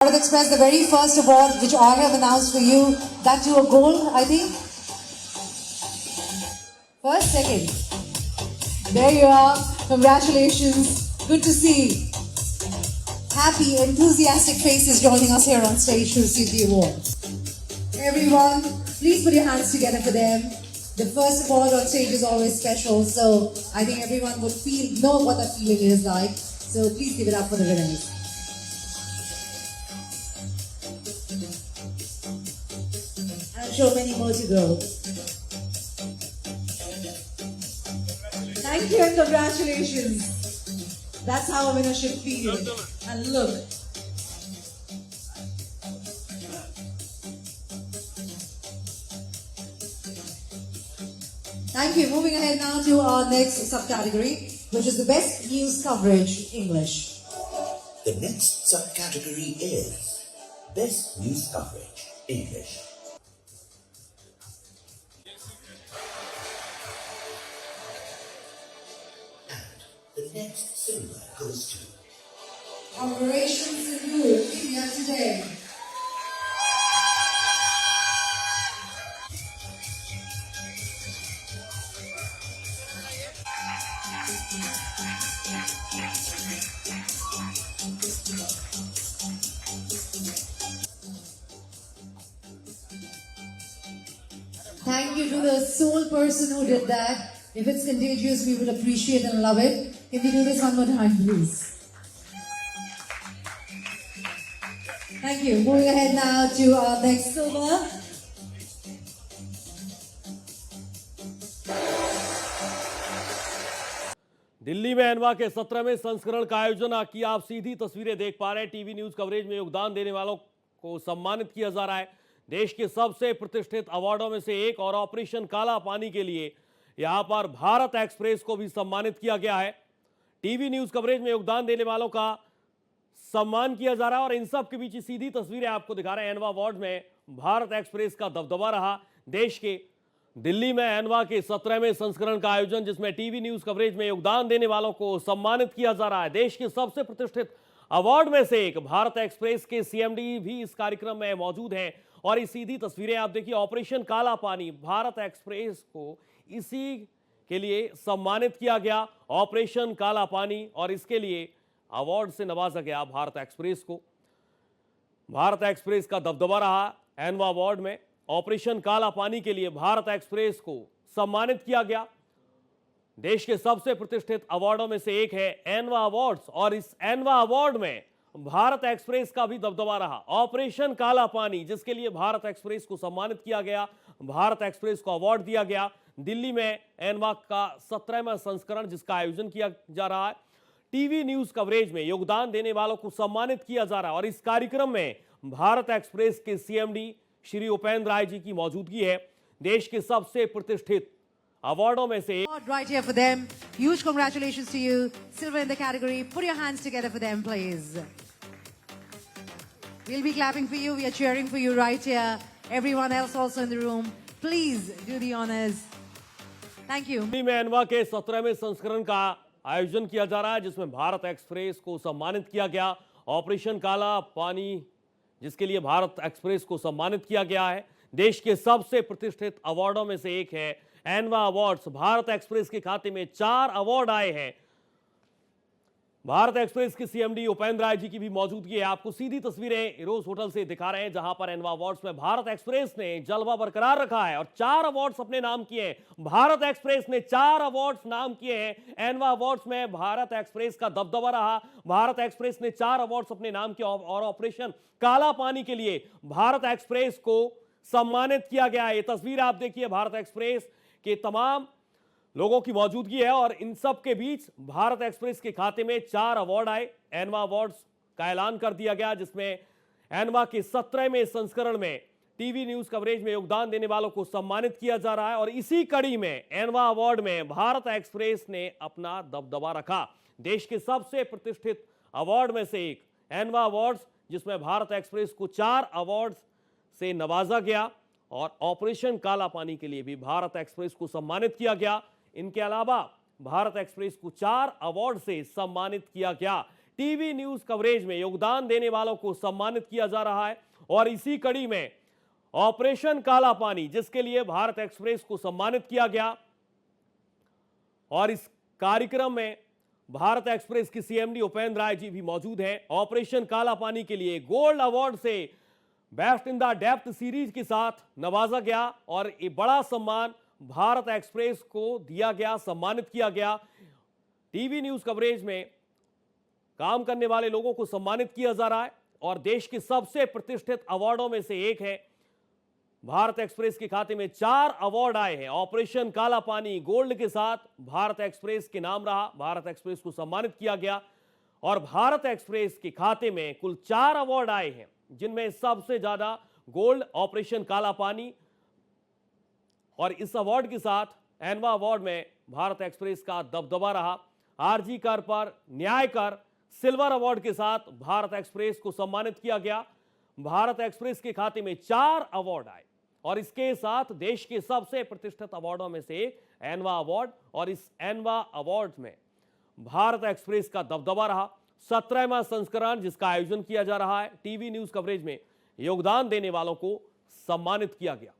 Bharat Express, the very first award which I have announced for you, that to a gold, I think. First, second. There you are. Congratulations. Good to see happy, enthusiastic faces joining us here on stage to receive the award. Everyone, please put your hands together for them. The first award on stage is always special, so I think everyone would know what that feeling is like. So please give it up for the winners. I'm sure many more to go. Thank you and congratulations. That's how a winner should feel. And look. Thank you. Moving ahead now to our next subcategory, which is the best news coverage English. The next subcategory is Best News Coverage English. The next silver goes to Operation Sindoor, India Today. Thank you to the sole person who did that. If it's contagious, we would appreciate and love it. Can we do this one more time, please? Thank you. Moving ahead now to our next silver. Delhi में एनवा के 17वें संस्करण का आयोजन की आप सीधी तस्वीरें देख पा रहे हैं। टीवी न्यूज कवरेज में योगदान देने वालों को सम्मानित किया जा रहा है। देश के सबसे प्रतिष्ठित अवार्डों में से एक और ऑपरेशन काला पानी के लिए यहां पर भारत एक्सप्रेस को भी सम्मानित किया गया है। टीवी न्यूज कवरेज में योगदान देने वालों का सम्मान किया जा रहा है और इन सब के बीच सीधी तस्वीरें आपको दिखा रहे हैं। एनवा अवार्ड में भारत एक्सप्रेस का दबदबा रहा। देश के दिल्ली में एनवा के 17वें संस्करण का आयोजन, जिसमें टीवी न्यूज कवरेज में योगदान देने वालों को सम्मानित किया जा रहा है। देश के सबसे प्रतिष्ठित अवार्ड में से एक भारत एक्सप्रेस के सीएमडी भी इस कार्यक्रम में मौजूद हैं और ये सीधी तस्वीरें आप देखिए। ऑपरेशन काला पानी, भारत एक्सप्रेस को इसी के लिए सम्मानित किया गया, ऑपरेशन काला पानी, और इसके लिए अवार्ड से नवाजा गया भारत एक्सप्रेस को। भारत एक्सप्रेस का दबदबा रहा एनवा अवार्ड में। ऑपरेशन काला पानी के लिए भारत एक्सप्रेस को सम्मानित किया गया। देश के सबसे प्रतिष्ठित अवार्डों में से एक है एनवा अवार्ड्स और इस एनवा अवार्ड में भारत एक्सप्रेस का भी दबदबा रहा। ऑपरेशन काला पानी, जिसके लिए भारत एक्सप्रेस को सम्मानित किया गया, भारत एक्सप्रेस को अवार्ड दिया गया। दिल्ली में एनवा का 17वां संस्करण जिसका आयोजन किया जा रहा है। टीवी न्यूज कवरेज में योगदान देने वालों को सम्मानित किया जा रहा है और इस कार्यक्रम में भारत एक्सप्रेस के सीएमडी श्री उपेंद्र राय जी की मौजूदगी है। देश के सबसे प्रतिष्ठित अवार्डों में से Right here for them. Huge congratulations to you. Silver in the category. Put your hands together for them, please. We'll be clapping for you. We are cheering for you right here. Everyone else also in the room. Please do the honors. Thank you. Delhi में एनवा के 17वें संस्करण का आयोजन किया जा रहा है, जिसमें भारत एक्सप्रेस को सम्मानित किया गया। ऑपरेशन काला पानी, जिसके लिए भारत एक्सप्रेस को सम्मानित किया गया है। देश के सबसे प्रतिष्ठित अवार्डों में से एक है एनवा अवार्ड्स। भारत एक्सप्रेस के खाते में 4 अवार्ड आए हैं। भारत एक्सप्रेस के सीएमडी उपेंद्र राय जी की भी मौजूदगी है। आपको सीधी तस्वीरें रोज होटल से दिखा रहे हैं, जहां पर एनवा अवार्ड्स में भारत एक्सप्रेस ने जलवा बरकरार रखा है और 4 अवार्ड्स अपने नाम किए हैं। भारत एक्सप्रेस ने 4 अवार्ड्स नाम किए हैं। एनवा अवार्ड्स में भारत एक्सप्रेस का दबदबा रहा। भारत एक्सप्रेस ने 4 अवार्ड्स अपने नाम किए और ऑपरेशन काला पानी के लिए भारत एक्सप्रेस को सम्मानित किया गया है। ये तस्वीर आप देखिए, भारत एक्सप्रेस के तमाम लोगों की मौजूदगी है और इन सब के बीच भारत एक्सप्रेस के खाते में 4 अवार्ड आए। एनवा अवार्ड्स का ऐलान कर दिया गया, जिसमें एनवा के 17वें संस्करण में टीवी न्यूज कवरेज में योगदान देने वालों को सम्मानित किया जा रहा है और इसी कड़ी में एनवा अवार्ड में भारत एक्सप्रेस ने अपना दबदबा रखा। देश के सबसे प्रतिष्ठित अवार्ड में से एक एनवा अवार्ड्स, जिसमें भारत एक्सप्रेस को 4 अवार्ड से नवाजा गया और ऑपरेशन काला पानी के लिए भी भारत एक्सप्रेस को सम्मानित किया गया। इनके अलावा भारत एक्सप्रेस को 4 अवार्ड से सम्मानित किया गया। टीवी न्यूज कवरेज में योगदान देने वालों को सम्मानित किया जा रहा है। और इसी कड़ी में ऑपरेशन काला पानी, जिसके लिए भारत एक्सप्रेस को सम्मानित किया गया, और इस कार्यक्रम में भारत एक्सप्रेस की सीएमडी उपेंद्र राय जी भी मौजूद हैं। ऑपरेशन काला पानी के लिए गोल्ड अवार्ड से best in the depth series के साथ नवाजा गया और ये बड़ा सम्मान भारत एक्सप्रेस को दिया गया, सम्मानित किया गया। टीवी न्यूज कवरेज में काम करने वाले लोगों को सम्मानित किया जा रहा है और देश के सबसे प्रतिष्ठित अवार्डों में से एक है। भारत एक्सप्रेस के खाते में 4 अवार्ड आए हैं। ऑपरेशन काला पानी गोल्ड के साथ भारत एक्सप्रेस के नाम रहा, भारत एक्सप्रेस को सम्मानित किया गया और भारत एक्सप्रेस के खाते में कुल 4 अवार्ड आए हैं, जिनमें सबसे ज्यादा गोल्ड ऑपरेशन काला पानी, और इस अवार्ड के साथ एनवा अवार्ड में भारत एक्सप्रेस का दबदबा रहा। आरजी कर पर न्याय कर सिल्वर अवार्ड के साथ भारत एक्सप्रेस को सम्मानित किया गया। भारत एक्सप्रेस के खाते में 4 अवार्ड आए और इसके साथ देश के सबसे प्रतिष्ठित अवार्डों में से एक एनवा अवार्ड, और इस एनवा अवार्ड में भारत एक्सप्रेस का दबदबा रहा। 17वां संस्करण जिसका आयोजन किया जा रहा है, टीवी न्यूज कवरेज में योगदान देने वालों को सम्मानित किया गया।